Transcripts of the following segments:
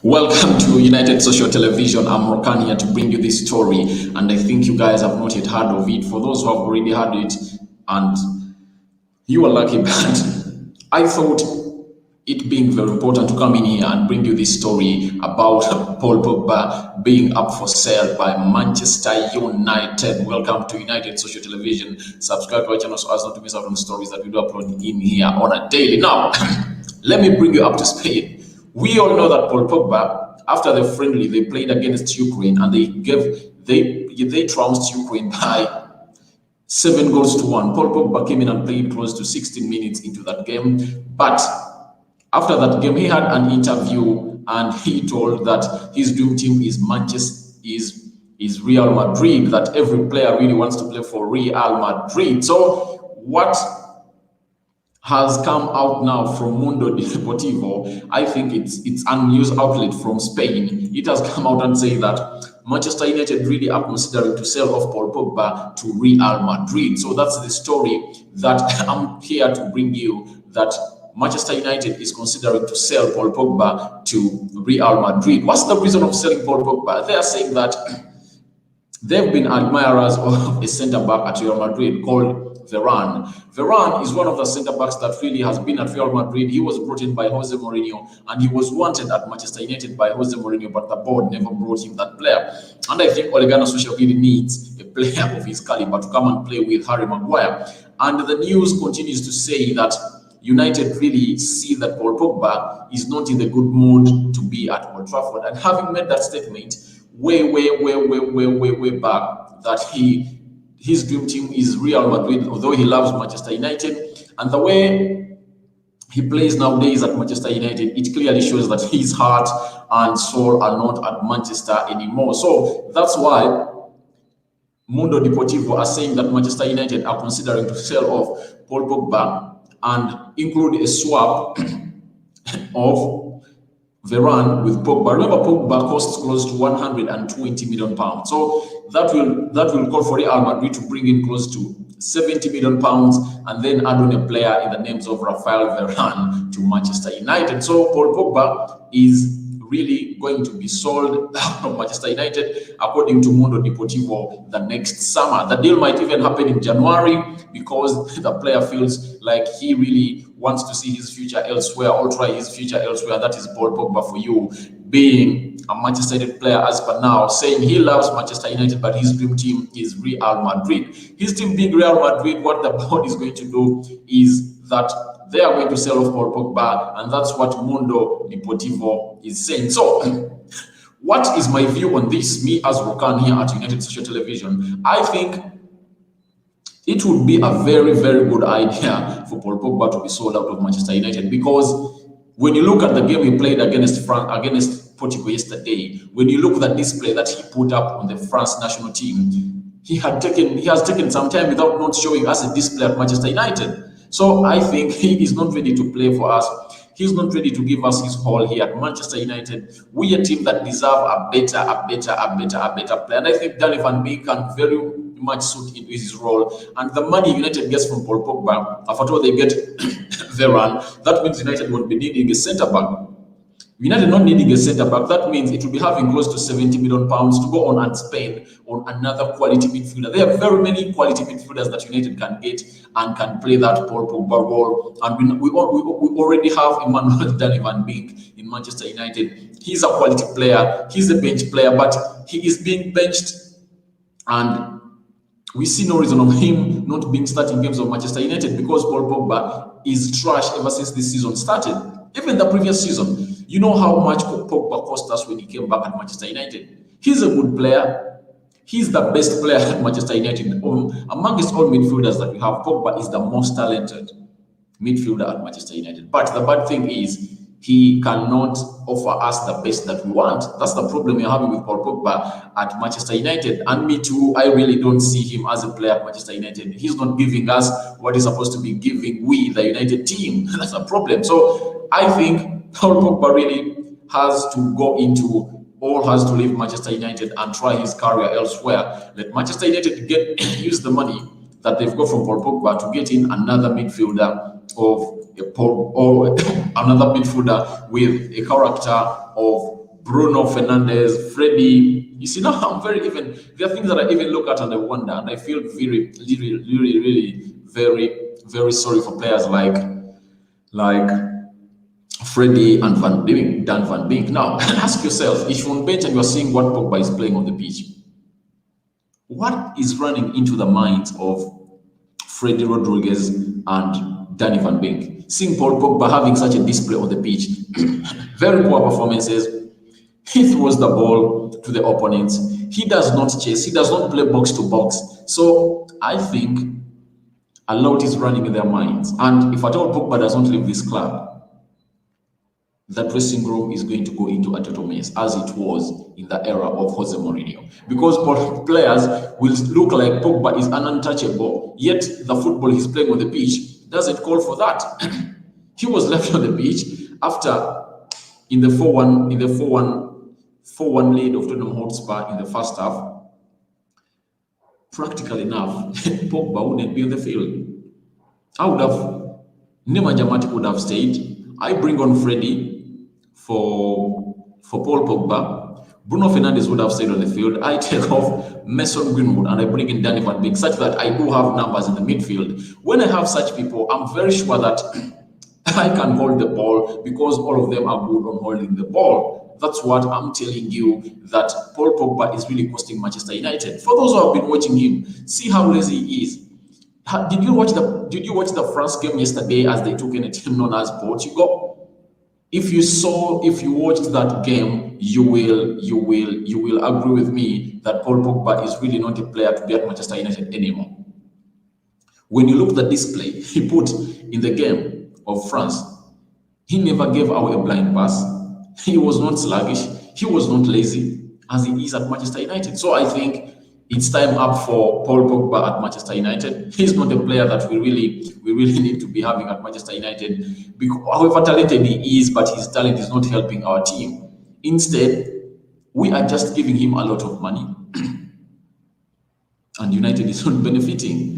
Welcome to United Social Television. I'm Rokan here to bring you this story, and I think you guys have not yet heard of it. For those who have already heard it, and you are lucky, but I thought it being very important to come in here and bring you this story about Paul Pogba being up for sale by Manchester United. Welcome to United Social Television. Subscribe to our channel so as not to miss out on the stories that we do upload in here on a daily. Now, let me bring you up to speed. We all know that Paul Pogba, after the friendly they played against Ukraine, and they trounced Ukraine by 7-1. Paul Pogba came in and played close to 16 minutes into that game. But after that game, he had an interview and he told that his dream team is is Real Madrid, that every player really wants to play for Real Madrid. So what has come out now from Mundo Deportivo, I think it's a news outlet from Spain. It has come out and said that Manchester United really are considering to sell off Paul Pogba to Real Madrid. So that's the story that I'm here to bring you, that Manchester United is considering to sell Paul Pogba to Real Madrid. What's the reason of selling Paul Pogba? They are saying that they've been admirers of a centre-back at Real Madrid called Varane. Varane is one of the centre-backs that really has been at Real Madrid. He was brought in by Jose Mourinho and he was wanted at Manchester United by Jose Mourinho, but the board never brought him that player. And I think Ole Gunnar Solskjaer really needs a player of his caliber to come and play with Harry Maguire. And the news continues to say that United really see that Paul Pogba is not in the good mood to be at Old Trafford. And having made that statement way back, that his dream team is Real Madrid, although he loves Manchester United, and the way he plays nowadays at Manchester United, it clearly shows that his heart and soul are not at Manchester anymore. So that's why Mundo Deportivo are saying that Manchester United are considering to sell off Paul Pogba and include a swap of Varane with Pogba. Remember, Pogba costs close to 120 million pounds. So that will call for Real Madrid to bring in close to 70 million pounds and then add on a player in the names of Rafael Varane to Manchester United. So Paul Pogba is really going to be sold from Manchester United, according to Mundo Deportivo, the next summer. The deal might even happen in January because the player feels like he really wants to see his future elsewhere or try his future elsewhere. That is Paul Pogba for you, being a Manchester United player as per now, saying he loves Manchester United, but his dream team is Real Madrid. His team being Real Madrid, what the board is going to do is that they are going to sell off Paul Pogba, and that's what Mundo Deportivo is saying. So, what is my view on this? Me as Rokan here at United Social Television, I think it would be a very good idea for Paul Pogba to be sold out of Manchester United, because when you look at the game he played against Portugal yesterday, when you look at the display that he put up on the France national team, he has taken some time without not showing us a display at Manchester United. So I think he is not ready to play for us. He's not ready to give us his all here at Manchester United. We are a team that deserve a better player. And I think Danny Van Beek can very much suit in his role. And the money United gets from Paul Pogba, after all they get Varane, that means United won't be needing a centre-back. United not needing a centre-back, that means it will be having close to 70 million pounds to go on and spend on another quality midfielder. There are very many quality midfielders that United can get and can play that Paul Pogba role. And we already have Emmanuel Danny Van Beek in Manchester United. He's a quality player. He's a bench player, but he is being benched. And we see no reason of him not being starting games of Manchester United, because Paul Pogba is trash ever since this season started. Even the previous season, you know how much Pogba cost us when he came back at Manchester United. He's a good player. He's the best player at Manchester United. Amongst all midfielders that we have, Pogba is the most talented midfielder at Manchester United. But the bad thing is, he cannot offer us the best that we want. That's the problem we're having with Paul Pogba at Manchester United. And me too, I really don't see him as a player at Manchester United. He's not giving us what he's supposed to be giving we, the United team. That's a problem. So I think Paul Pogba really has to go into, or has to leave Manchester United and try his career elsewhere. Let Manchester United use the money that they've got from Paul Pogba to get in another midfielder or another midfielder with a character of Bruno Fernandes, Freddie. You see, now I'm very even. There are things that I even look at and I wonder, and I feel really, very sorry for players like Freddie and Dan Van Beek. Now, ask yourself, if you're on bench and you're seeing what Pogba is playing on the pitch, what is running into the minds of Freddie Rodriguez and Danny Van Beek? Seeing Paul Pogba having such a display on the pitch, very poor performances. He throws the ball to the opponents. He does not chase. He does not play box to box. So I think a lot is running in their minds. And if at all Pogba does not leave this club, that dressing room is going to go into a total mess, as it was in the era of Jose Mourinho. Because players will look like Pogba is an untouchable, yet the football he's playing on the pitch doesn't call for that. He was left on the pitch after in the 4-1 lead of Tottenham Hotspur in the first half. Practically enough, Pogba wouldn't be on the field. Nemanja Matic would have stayed. I bring on Freddie for Paul Pogba. Bruno Fernandes would have stayed on the field. I take off Mason Greenwood and I bring in Danny Van Beek, such that I do have numbers in the midfield. When I have such people, I'm very sure that I can hold the ball because all of them are good on holding the ball. That's what I'm telling you, that Paul Pogba is really costing Manchester United. For those who have been watching him, see how lazy he is. Did you watch the France game yesterday as they took in a team known as Portugal? If you watched that game, you will agree with me that Paul Pogba is really not a player to be at Manchester United anymore. When you look at the display he put in the game of France, he never gave away a blind pass. He was not sluggish. He was not lazy as he is at Manchester United. So I think it's time up for Paul Pogba at Manchester United. He's not a player that we really need to be having at Manchester United. Because, however talented he is, but his talent is not helping our team. Instead, we are just giving him a lot of money, and United is not benefiting.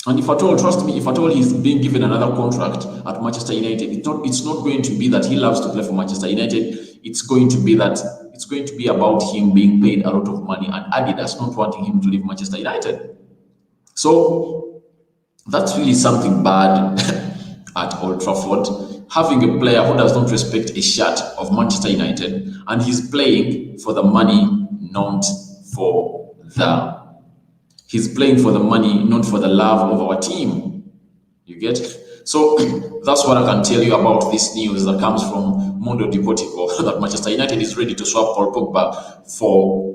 And if at all, trust me, if at all he's being given another contract at Manchester United, it's not going to be that he loves to play for Manchester United. It's going to be about him being paid a lot of money and Adidas not wanting him to leave Manchester United. So that's really something bad at Old Trafford. Having a player who does not respect a shirt of Manchester United, and he's playing for the money, not for the He's playing for the money, not for the love of our team. You get? So that's what I can tell you about this news that comes from Mundo Deportivo, that Manchester United is ready to swap Paul Pogba for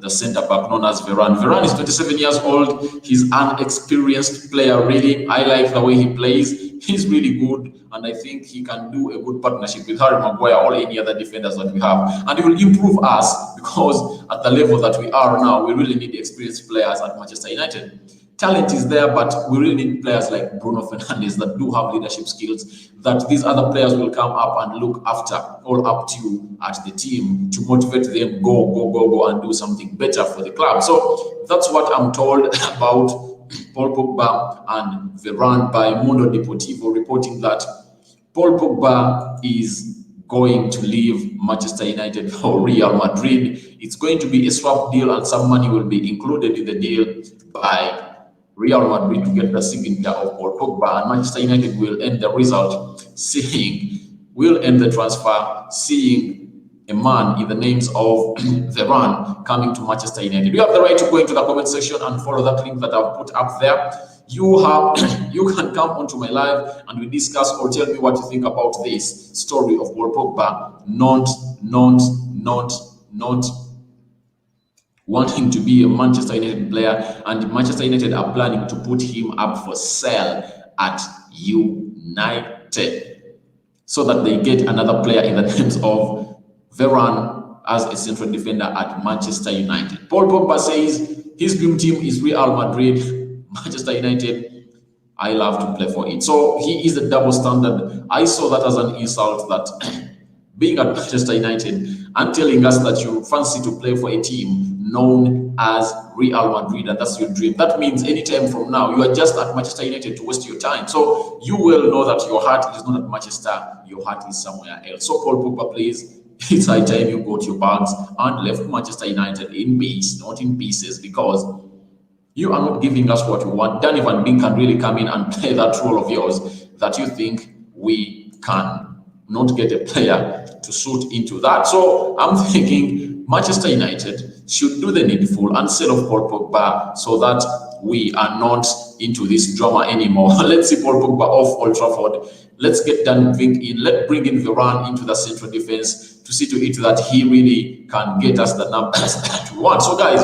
the centre-back known as Varane. Varane is 27 years old. He's an experienced player, really. I like the way he plays. He's really good, and I think he can do a good partnership with Harry Maguire or any other defenders that we have. And he will improve us, because at the level that we are now, we really need experienced players at Manchester United. Talent is there, but we really need players like Bruno Fernandes that do have leadership skills, that these other players will come up and look after, all up to at the team, to motivate them, go, and do something better for the club. So that's what I'm told about Paul Pogba and Varane by Mundo Deportivo, reporting that Paul Pogba is going to leave Manchester United for Real Madrid. It's going to be a swap deal, and some money will be included in the deal by Real Madrid to get the signature of Paul Pogba, and Manchester United will end the transfer, seeing a man in the names of Varane coming to Manchester United. You have the right to go into the comment section and follow that link that I've put up there. You can come onto my live and we discuss, or tell me what you think about this story of Paul Pogba not wanting to be a Manchester United player, and Manchester United are planning to put him up for sale at United, so that they get another player in the names of Varane as a central defender at Manchester United. Paul Pogba says his dream team is Real Madrid. Manchester United, I love to play for it. So he is a double standard. I saw that as an insult, that being at Manchester United and telling us that you fancy to play for a team known as Real Madrid, and that's your dream. That means anytime from now, you are just at Manchester United to waste your time. So you will know that your heart is not at Manchester, your heart is somewhere else. So Paul Pogba, please it's high time you got your bags and left Manchester United in peace, not in pieces, because you are not giving us what we want. Danny Van Beek can really come in and play that role of yours that you think we can not get a player to suit into that. So I'm thinking Manchester United should do the needful and sell off Paul Pogba so that we are not into this drama anymore. Let's see Paul Pogba off Old Trafford. Let's get Dan Vink in. Let's bring in Varane into the central defense to see to it that he really can get us the numbers that we want. So guys,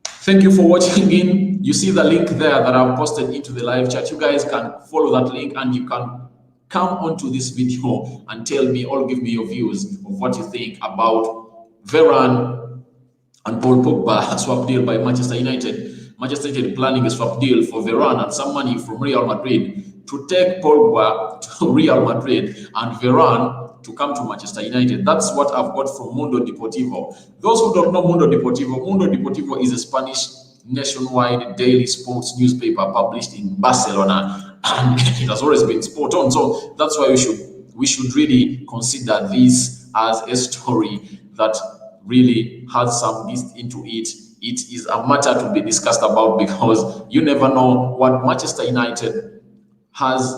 thank you for watching in. You see the link there that I've posted into the live chat. You guys can follow that link and you can come onto this video and tell me or give me your views of what you think about Varane and Paul Pogba swap deal by Manchester United. Manchester United planning a swap deal for Varane and some money from Real Madrid to take Pogba to Real Madrid and Varane to come to Manchester United. That's what I've got from Mundo Deportivo. Those who don't know Mundo Deportivo is a Spanish nationwide daily sports newspaper published in Barcelona, and it has always been spot on. So that's why we should really consider this as a story that really has some gist into it. It is a matter to be discussed about because you never know what Manchester United has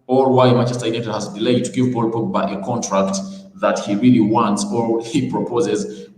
or why Manchester United has delayed to give Paul Pogba a contract that he really wants or he proposes,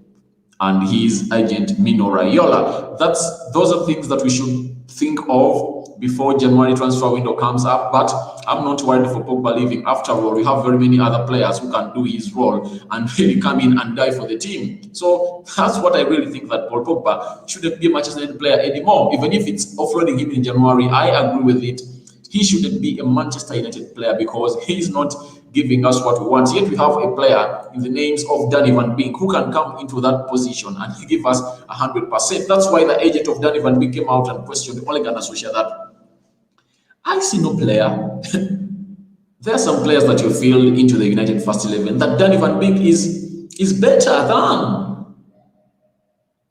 and his agent Mino Raiola. Those are things that we should think of before January transfer window comes up. But I'm not worried for Pogba leaving. After all, we have very many other players who can do his role and really come in and die for the team. So that's what I really think, that Paul Pogba shouldn't be a Manchester United player anymore. Even if it's offloading him in January, I agree with it. He shouldn't be a Manchester United player because he's not giving us what we want. Yet we have a player in the names of Danny Van Beek who can come into that position and he give us 100%. That's why the agent of Danny Van Beek came out and questioned Ole Gunnar Solskjaer that I see no player. There are some players that you feel into the United first 11 that Danny Van Beek is better than.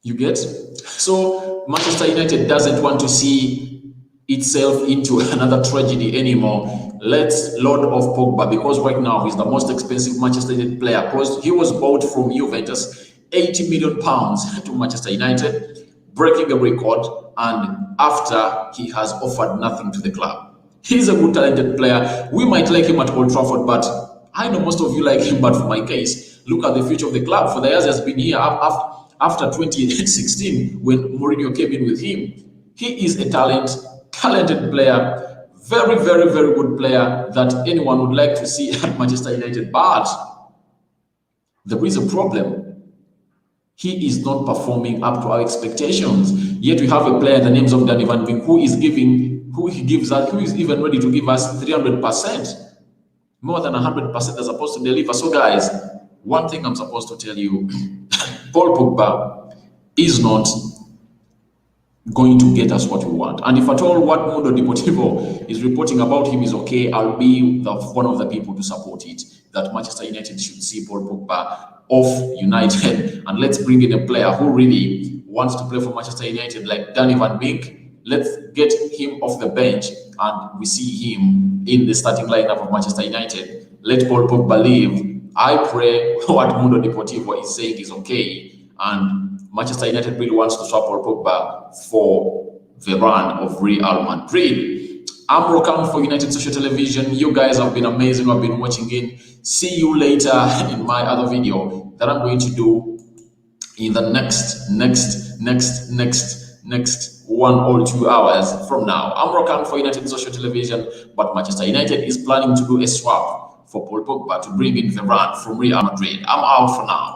You get? So Manchester United doesn't want to see itself into another tragedy anymore. Let's load off Pogba because right now he's the most expensive Manchester United player because he was bought from Juventus, £80 million to Manchester United, breaking a record, and after he has offered nothing to the club. He's a good talented player. We might like him at Old Trafford, but I know most of you like him. But for my case, look at the future of the club. For the years he has been here after 2016 when Mourinho came in with him. He is a talented player, very, very, very good player that anyone would like to see at Manchester United. But there is a problem. He is not performing up to our expectations. Yet we have a player, the names of Danny Van Beek, who is even ready to give us 300%, more than 100% as opposed to deliver. So guys, one thing I'm supposed to tell you, Paul Pogba is not going to get us what we want. And if at all what Mundo Deportivo is reporting about him is okay, I'll be one of the people to support it, that Manchester United should see Paul Pogba off United and let's bring in a player who really wants to play for Manchester United like Danny Van Beek. Let's get him off the bench and we see him in the starting lineup of Manchester United. Let Paul Pogba leave. I pray what Mundo Deportivo is saying is okay, and Manchester United really wants to swap Paul Pogba for Varane of Real Madrid. I'm Rokan for United Social Television. You guys have been amazing. I've been watching in. See you later in my other video that I'm going to do in the next 1 or 2 hours from now. I'm Rokan for United Social Television, but Manchester United is planning to do a swap for Paul Pogba to bring in Varane from Real Madrid. I'm out for now.